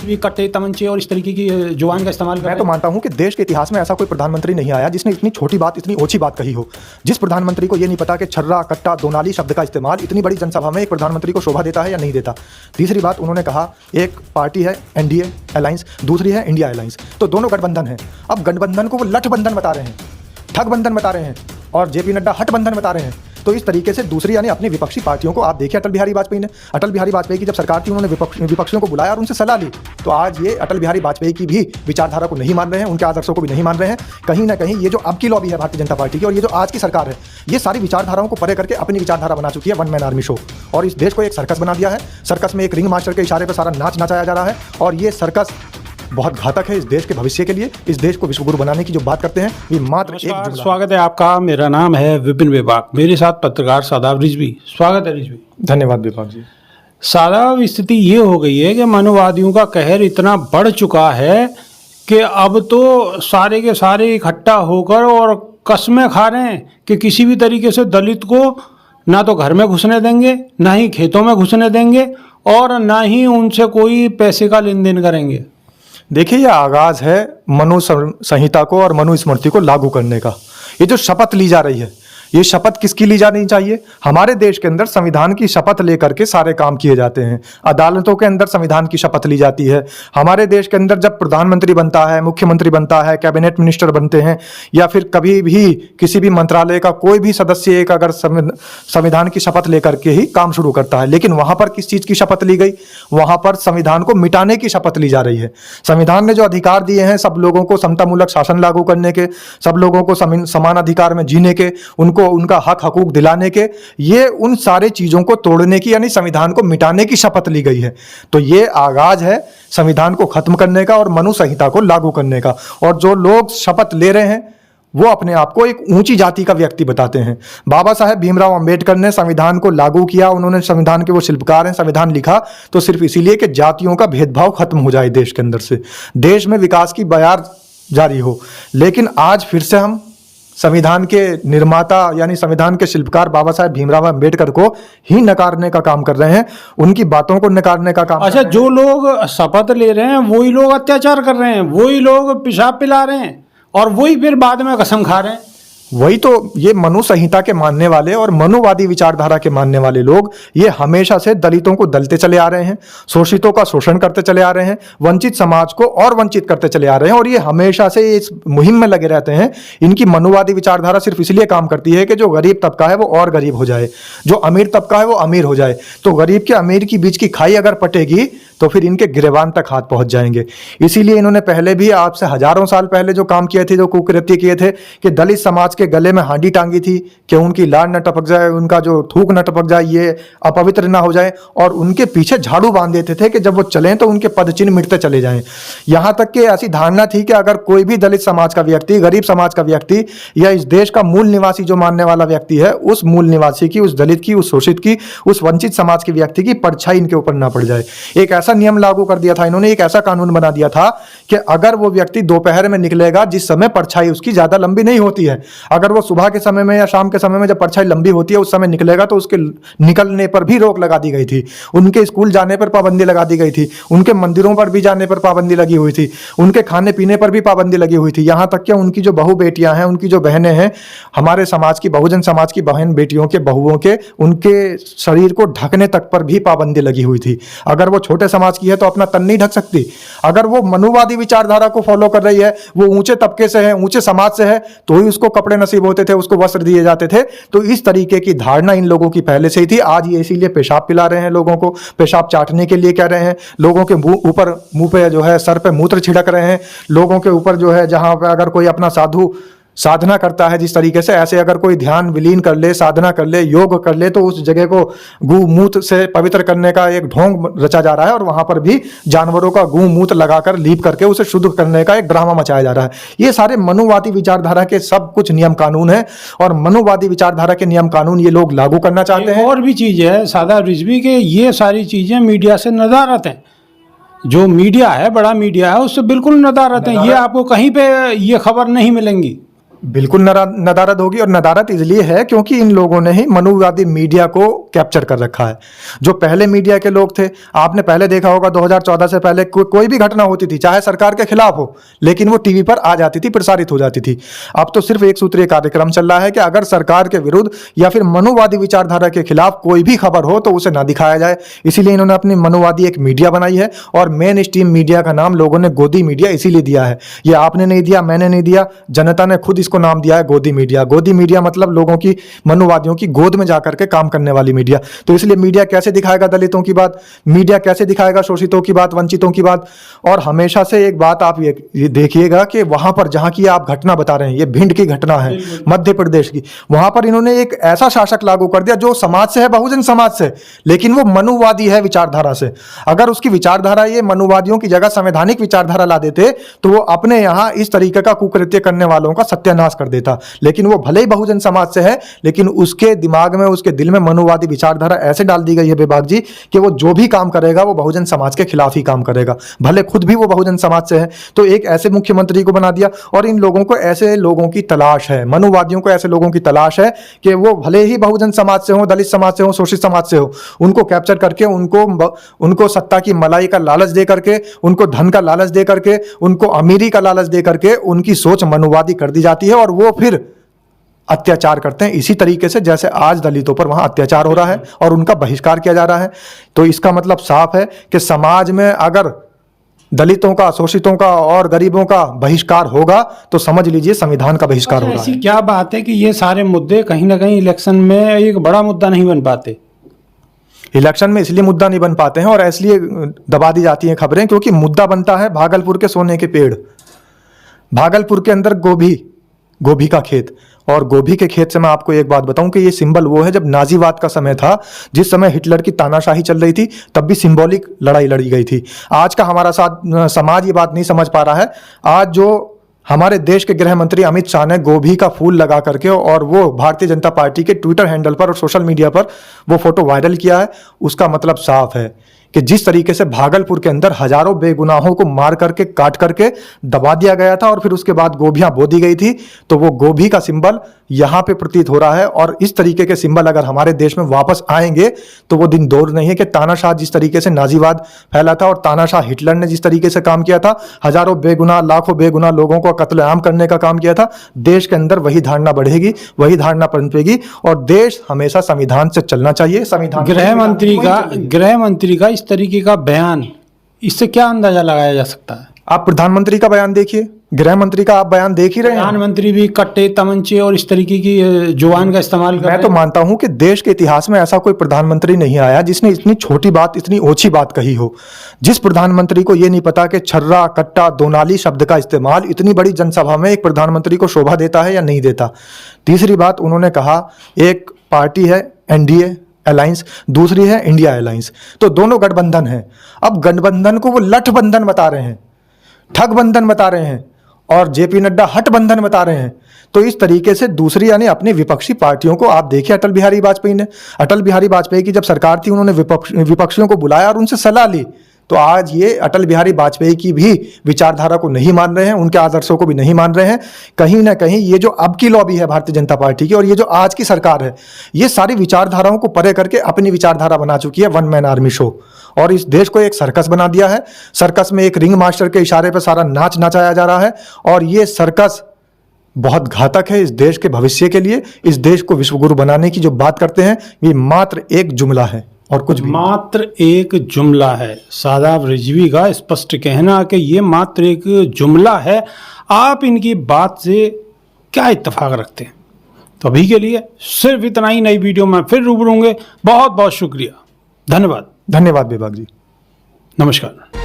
भी कट्टे तमंचे और इस तरीके की जुबान का इस्तेमाल कर मैं तो मानता हूं कि देश के इतिहास में ऐसा कोई प्रधानमंत्री नहीं आया जिसने इतनी छोटी बात, इतनी ओछी बात कही हो। जिस प्रधानमंत्री को ये नहीं पता कि छर्रा, कट्टा, दोनाली शब्द का इस्तेमाल इतनी बड़ी जनसभा में एक प्रधानमंत्री को शोभा देता है या नहीं देता। तीसरी बात उन्होंने कहा, एक पार्टी है एनडीए अलायंस, दूसरी है इंडिया अलायंस, तो दोनों गठबंधन है। अब गठबंधन को वो लठबंधन बता रहे हैं, ठगबंधन बता रहे हैं और जेपी नड्डा हठबंधन बता रहे हैं। तो इस तरीके से दूसरी यानी अपनी विपक्षी पार्टियों को आप देखिए, अटल बिहारी वाजपेयी की जब सरकार थी उन्होंने विपक्षियों को बुलाया और उनसे सलाह ली। तो आज ये अटल बिहारी वाजपेयी की भी विचारधारा को नहीं मान रहे हैं, उनके आदर्शों को भी नहीं मान रहे हैं। कहीं ना कहीं ये जो अब की लॉबी है भारतीय जनता पार्टी की और ये जो आज की सरकार है, ये सारी विचारधाराओं को परे करके अपनी विचारधारा बना चुकी है, वन मैन आर्मी शो, और इस देश को एक सर्कस बना दिया है। सर्कस में एक रिंग मास्टर के इशारे पर सारा नाच नचाया जा रहा है और ये सर्कस बहुत घातक है इस देश के भविष्य के लिए। इस देश को विश्वगुरु बनाने की जो बात करते हैं ये मात्र एक जुमला। स्वागत है आपका, मेरा नाम है विपिन विभाग, मेरे साथ पत्रकार शादाब रिजवी। स्वागत है रिजवी। धन्यवाद विभाग जी। शादाब, स्थिति ये हो गई है कि मानववादियों का कहर इतना बढ़ चुका है कि अब तो सारे के सारे इकट्ठा होकर और कस्में खा रहे हैं कि किसी भी तरीके से दलित को ना तो घर में घुसने देंगे, ना ही खेतों में घुसने देंगे और ना ही उनसे कोई पैसे का लेन देन करेंगे। देखिए, यह आगाज है मनु संहिता को और मनुस्मृति को लागू करने का। ये जो शपथ ली जा रही है, ये शपथ किसकी ली जानी चाहिए? हमारे देश के अंदर संविधान की शपथ लेकर के सारे काम किए जाते हैं। अदालतों के अंदर संविधान की शपथ ली जाती है। हमारे देश के अंदर जब प्रधानमंत्री बनता है, मुख्यमंत्री बनता है, कैबिनेट मिनिस्टर बनते हैं, या फिर कभी भी किसी भी मंत्रालय का कोई भी सदस्य एक अगर संविधान की शपथ लेकर के ही काम शुरू करता है। लेकिन वहां पर किस चीज की शपथ ली गई? वहां पर संविधान को मिटाने की शपथ ली जा रही है। संविधान ने जो अधिकार दिए हैं सब लोगों को समतामूलक शासन लागू करने के, सब लोगों को समान अधिकार में जीने के, उनका हक हकूक दिलाने के, ये उन सारे चीजों को तोड़ने की यानी संविधान को मिटाने की शपथ ली गई है। तो ये आगाज है संविधान को खत्म करने का और मनु संहिता को लागू करने का। और जो लोग शपथ ले रहे हैं वो अपने आप को एक ऊंची जाति का व्यक्ति बताते हैं। बाबा साहेब भीमराव अंबेडकर ने संविधान को लागू किया, उन्होंने संविधान के वो शिल्पकार हैं, संविधान लिखा तो सिर्फ इसीलिए कि जातियों का भेदभाव खत्म हो जाए देश के अंदर से, देश में विकास की बयार जारी हो। लेकिन आज फिर से हम संविधान के निर्माता यानी संविधान के शिल्पकार बाबा साहेब भीमराव अंबेडकर को ही नकारने का काम कर रहे हैं, उनकी बातों को नकारने का काम। अच्छा, जो लोग शपथ ले रहे हैं वही लोग अत्याचार कर रहे हैं, वही लोग पेशाब पिला रहे हैं और वही फिर बाद में कसम खा रहे हैं। वही तो ये मनु संहिता के मानने वाले और मनुवादी विचारधारा के मानने वाले लोग ये हमेशा से दलितों को दलते चले आ रहे हैं, शोषितों का शोषण करते चले आ रहे हैं, वंचित समाज को और वंचित करते चले आ रहे हैं और ये हमेशा से इस मुहिम में लगे रहते हैं। इनकी मनुवादी विचारधारा सिर्फ इसलिए काम करती है कि जो गरीब तबका है वो और गरीब हो जाए, जो अमीर तबका है वो अमीर हो जाए। तो गरीब के अमीर की बीच की खाई अगर पटेगी तो फिर इनके गिरेबान तक हाथ पहुंच जाएंगे। इसीलिए इन्होंने पहले भी आपसे हजारों साल पहले जो काम किए थे, जो कुकृत्य किए थे कि दलित समाज के गले में हांडी टांगी थी कि उनकी लार न टपक जाए, उनका जो थूक न टपक जाए, ये अपवित्र ना हो जाए, और उनके पीछे झाड़ू बांध देते थे कि जब वो चलें तो उनके पद चिन्ह मिटते चले जाएं। यहाँ तक कि ऐसी धारणा थी कि अगर कोई भी दलित समाज का व्यक्ति, गरीब समाज का व्यक्ति या इस देश का मूल निवासी जो मानने वाला व्यक्ति है, उस मूल निवासी की, उस दलित की, उस शोषित की, उस वंचित समाज के व्यक्ति की परछाई इनके ऊपर ना पड़ जाए। एक ऐसा नियम लागू कर दिया था इन्होंने, एक ऐसा कानून बना दिया था कि अगर वो व्यक्ति दोपहर में निकलेगा जिस समय परछाई उसकी ज्यादा लंबी नहीं होती है, अगर वो सुबह के समय में या शाम के समय में जब परछाई लंबी होती है उस समय निकलेगा तो उसके निकलने पर भी रोक लगा दी गई थी। उनके स्कूल जाने पर पाबंदी लगा दी गई थी, उनके मंदिरों पर भी जाने पर पाबंदी लगी हुई थी, उनके खाने पीने पर भी पाबंदी लगी हुई थी। यहां तक कि उनकी जो बहू बेटियां हैं, उनकी जो बहनें हैं, हमारे समाज की, बहुजन समाज की बहन बेटियों के, बहुओं के, उनके शरीर को ढकने तक पर भी पाबंदी लगी हुई थी। अगर वो छोटे समाज की है तो अपना तन नहीं ढक सकती। अगर वो मनुवादी विचारधारा को फॉलो कर रही है, वो ऊंचे तबके से है, ऊंचे समाज से है, तो ही उसको कपड़े नसीब होते थे, उसको वस्त्र दिए जाते थे। तो इस तरीके की धारणा इन लोगों की पहले से ही थी। आज ये इसीलिए पेशाब पिला रहे हैं, लोगों को पेशाब चाटने के लिए कह रहे हैं, लोगों के मुंह पे जो है, सर पे मूत्र छिड़क रहे हैं, लोगों के ऊपर जो है, जहां पे अगर कोई अपना साधु साधना करता है जिस तरीके से, ऐसे अगर कोई ध्यान विलीन कर ले, साधना कर ले, योग कर ले, तो उस जगह को गूमूत्र से पवित्र करने का एक ढोंग रचा जा रहा है और वहां पर भी जानवरों का गूमूत्र लगाकर लीप करके उसे शुद्ध करने का एक ड्रामा मचाया जा रहा है। ये सारे मनुवादी विचारधारा के सब कुछ नियम कानून है और मनुवादी विचारधारा के नियम कानून ये लोग लागू करना चाहते हैं। और भी चीज है शादाब रिजवी के, ये सारी चीजें मीडिया से नदारत है। जो मीडिया है, बड़ा मीडिया है, उससे बिल्कुल नदारत है। ये आपको कहीं पे ये खबर नहीं मिलेंगी। बिल्कुल नदारद होगी, और नदारद इसलिए है क्योंकि इन लोगों ने ही मनुवादी मीडिया को कैप्चर कर रखा है। जो पहले मीडिया के लोग थे, आपने पहले देखा होगा 2014 से पहले कोई भी घटना होती थी चाहे सरकार के खिलाफ हो, लेकिन वो टीवी पर आ जाती थी, प्रसारित हो जाती थी। अब तो सिर्फ एक सूत्रीय कार्यक्रम चल रहा है कि अगर सरकार के विरुद्ध या फिर मनुवादी विचारधारा के खिलाफ कोई भी खबर हो तो उसे ना दिखाया जाए। इसीलिए इन्होंने अपनी मनुवादी एक मीडिया बनाई है, और मेन स्ट्रीम मीडिया का नाम लोगों ने गोदी मीडिया इसीलिए दिया है। ये आपने नहीं दिया, मैंने नहीं दिया, जनता ने खुद इसको नाम दिया है गोदी मीडिया। गोदी मीडिया मतलब लोगों की, मनुवादियों की गोद में जाकर के काम करने वाली मीडिया। तो इसलिए मीडिया कैसे दिखाएगा दलितों की बात, मीडिया कैसे दिखाएगा शोषितों की बात, वंचितों की बात। और हमेशा से एक बात आप ये देखिएगा कि वहां पर जहां की आप घटना बता रहे हैं, ये भिंड की घटना है मध्य प्रदेश की, वहां पर इन्होंने एक ऐसा शासक लागू कर दिया जो समाज से है, बहुजन समाज से, लेकिन वो मनुवादी है विचारधारा से। अगर उसकी विचारधारा ये मनुवादियों की जगह संवैधानिक विचारधारा ला देते तो वो अपने यहां इस तरीके का कुकृत्य करने वालों का सत्यानाश कर देता। लेकिन वो भले ही बहुजन समाज से है, लेकिन उसके दिमाग में, उसके दिल में मनुवादी विचारधारा ऐसे डाल दी गई है बेबाक जी कि वो जो भी काम करेगा वो बहुजन समाज के खिलाफ ही काम करेगा, भले खुद भी वो बहुजन समाज से है। तो एक ऐसे मुख्यमंत्री को बना दिया, और इन लोगों को ऐसे लोगों की तलाश है, मनुवादियों को ऐसे लोगों की तलाश है कि वो भले ही बहुजन समाज से हो, दलित समाज से हो, शोषित समाज से हो, उनको कैप्चर करके उनको सत्ता की मलाई का लालच दे करके, उनको धन का लालच दे करके, उनको अमीरी का लालच दे करके उनकी सोच मनुवादी कर दी जाती है, और वो फिर अत्याचार करते हैं इसी तरीके से जैसे आज दलितों पर वहां अत्याचार हो रहा है और उनका बहिष्कार किया जा रहा है। तो इसका मतलब साफ है कि समाज में अगर दलितों का, शोषितों का और गरीबों का बहिष्कार होगा तो समझ लीजिए संविधान का बहिष्कार होगा। ऐसी क्या बात है कि ये सारे मुद्दे कहीं ना कहीं इलेक्शन में एक बड़ा मुद्दा नहीं बन पाते? इलेक्शन में इसलिए मुद्दा नहीं बन पाते हैं और इसलिए दबा दी जाती हैं खबरें क्योंकि मुद्दा बनता है भागलपुर के सोने के पेड़, भागलपुर के अंदर गोभी का खेत। और गोभी के खेत से मैं आपको एक बात बताऊं कि ये सिंबल वो है, जब नाजीवाद का समय था, जिस समय हिटलर की तानाशाही चल रही थी, तब भी सिंबॉलिक लड़ाई लड़ी गई थी। आज का हमारा समाज ये बात नहीं समझ पा रहा है। आज जो हमारे देश के गृह मंत्री अमित शाह ने गोभी का फूल लगा करके और वो भारतीय जनता पार्टी के ट्विटर हैंडल पर और सोशल मीडिया पर वो फोटो वायरल किया है, उसका मतलब साफ है कि जिस तरीके से भागलपुर के अंदर हजारों बेगुनाहों को मार करके, काट करके दबा दिया गया था और फिर उसके बाद गोभियां बो दी गई थी, तो वो गोभी का सिंबल यहाँ पे प्रतीत हो रहा है। और इस तरीके के सिंबल अगर हमारे देश में वापस आएंगे तो वो दिन दूर नहीं है कि तानाशाह जिस तरीके से नाजीवाद फैला था और तानाशाह हिटलर ने जिस तरीके से काम किया था, हजारों बेगुनाह, लाखों बेगुनाह लोगों को कत्लेआम करने का काम किया था, देश के अंदर वही धारणा बढ़ेगी, वही धारणा पनपेगी और देश हमेशा संविधान से चलना चाहिए। संविधान गृह मंत्री का इस तरीके का बयान, इससे क्या अंदाजा लगाया जा सकता है? आप प्रधानमंत्री का बयान देखिए, गृह मंत्री का आप बयान देख ही रहे हैं। प्रधानमंत्री भी कट्टे, तमंचे और इस तरीके की जुबान का इस्तेमाल कर रहे हैं। मैं तो मानता हूं कि देश के इतिहास में ऐसा कोई प्रधानमंत्री नहीं आया जिसने इतनी छोटी बात, इतनी ओछी बात कही हो। जिस प्रधानमंत्री को ये नहीं पता कि छर्रा, कट्टा, दोनाली शब्द का इस्तेमाल इतनी बड़ी जनसभा में एक प्रधानमंत्री को शोभा देता है या नहीं देता। तीसरी बात उन्होंने कहा, एक पार्टी है एनडीए अलायंस, दूसरी है इंडिया अलायंस, तो दोनों गठबंधन हैं। अब गठबंधन को वो लठबंधन बता रहे हैं, ठगबंधन बता रहे हैं और जेपी नड्डा हटबंधन बता रहे हैं। तो इस तरीके से दूसरी यानी अपनी विपक्षी पार्टियों को आप देखिए, अटल बिहारी वाजपेयी की जब सरकार थी उन्होंने विपक्षियों को बुलाया और उनसे सलाह ली। तो आज ये अटल बिहारी वाजपेयी की भी विचारधारा को नहीं मान रहे हैं, उनके आदर्शों को भी नहीं मान रहे हैं। कहीं ना कहीं ये जो अब की लॉबी है भारतीय जनता पार्टी की और ये जो आज की सरकार है, ये सारी विचारधाराओं को परे करके अपनी विचारधारा बना चुकी है, वन मैन आर्मी शो, और इस देश को एक सर्कस बना दिया है। सर्कस में एक रिंग मास्टर के इशारे पर सारा नाच नचाया जा रहा है और ये सर्कस बहुत घातक है इस देश के भविष्य के लिए। इस देश को विश्वगुरु बनाने की जो बात करते हैं, ये मात्र एक जुमला है और कुछ भी मात्र एक जुमला है। शादाब रिजवी का स्पष्ट कहना कि ये मात्र एक जुमला है। आप इनकी बात से क्या इत्तेफाक रखते हैं? तो अभी के लिए सिर्फ इतना ही। नई वीडियो में फिर रूबरू होंगे। बहुत बहुत शुक्रिया, धन्यवाद। धन्यवाद बेबाक जी, नमस्कार।